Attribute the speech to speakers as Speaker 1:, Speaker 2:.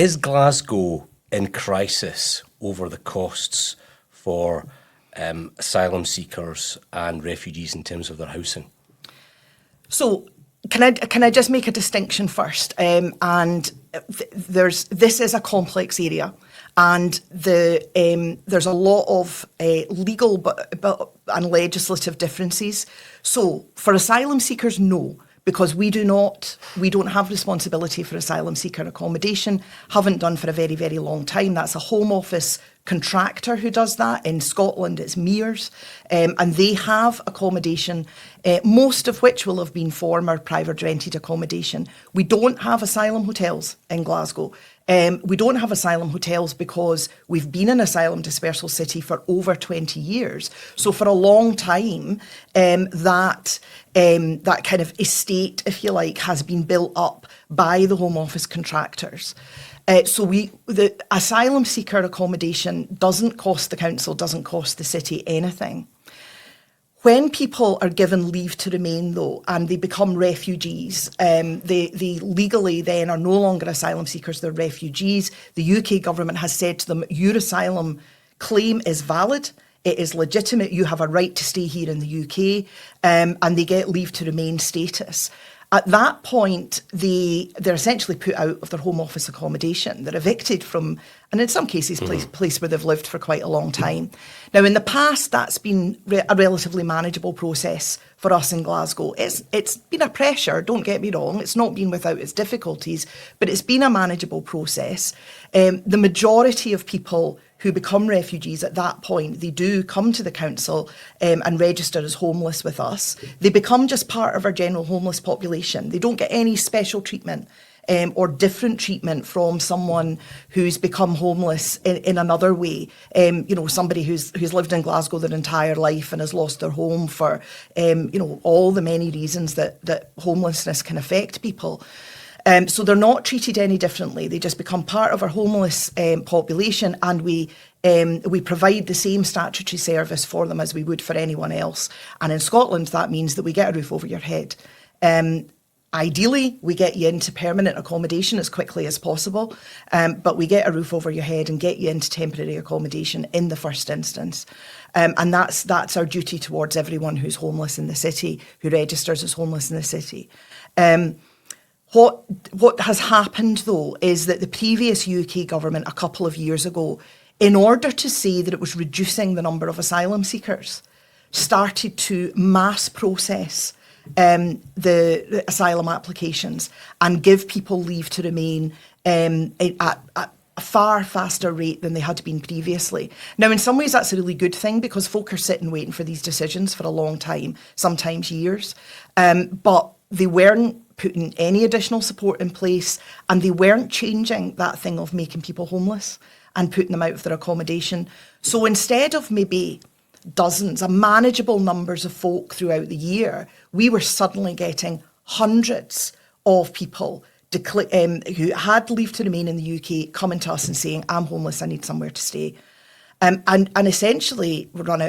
Speaker 1: Is Glasgow in crisis over the costs for asylum seekers and refugees in terms of their housing?
Speaker 2: So can I just make a distinction first? This is a complex area, and there's a lot of legal and legislative differences. So for asylum seekers, no. Because we don't have responsibility for asylum seeker accommodation, haven't done for a very, very long time. That's a Home Office contractor who does that. In Scotland, it's Mears, and they have accommodation, most of which will have been former private rented accommodation. We don't have asylum hotels in Glasgow. We don't have asylum hotels because we've been an asylum dispersal city for over 20 years. So for a long time, that kind of estate, if you like, has been built up by the Home Office contractors. So the asylum seeker accommodation doesn't cost the council, doesn't cost the city anything. When people are given leave to remain, though, and they become refugees, they legally then are no longer asylum seekers, they're refugees. The UK government has said to them, your asylum claim is valid, it is legitimate, you have a right to stay here in the UK, and they get leave to remain status. At that point, they're essentially put out of their Home Office accommodation. They're evicted from, and in some cases, place where they've lived for quite a long time. Now, in the past, that's been a relatively manageable process for us in Glasgow. It's been a pressure, don't get me wrong. It's not been without its difficulties, but it's been a manageable process. The majority of people who become refugees at that point, they do come to the council and register as homeless with us. They become just part of our general homeless population. They don't get any special treatment or different treatment from someone who's become homeless in another way. Somebody who's lived in Glasgow their entire life and has lost their home for, all the many reasons that homelessness can affect people. So they're not treated any differently. They just become part of our homeless population, and we provide the same statutory service for them as we would for anyone else. And in Scotland, that means that we get a roof over your head. Ideally, we get you into permanent accommodation as quickly as possible, but we get a roof over your head and get you into temporary accommodation in the first instance. And that's our duty towards everyone who's homeless in the city, who registers as homeless in the city. What has happened, though, is that the previous UK government a couple of years ago, in order to say that it was reducing the number of asylum seekers, started to mass process the asylum applications and give people leave to remain at a far faster rate than they had been previously. Now, in some ways, that's a really good thing because folk are sitting waiting for these decisions for a long time, sometimes years. But they weren't putting any additional support in place, and they weren't changing that thing of making people homeless and putting them out of their accommodation. So instead of maybe dozens, a manageable numbers of folk throughout the year, we were suddenly getting hundreds of people who had leave to remain in the UK coming to us and saying, I'm homeless, I need somewhere to stay. And essentially, we run out of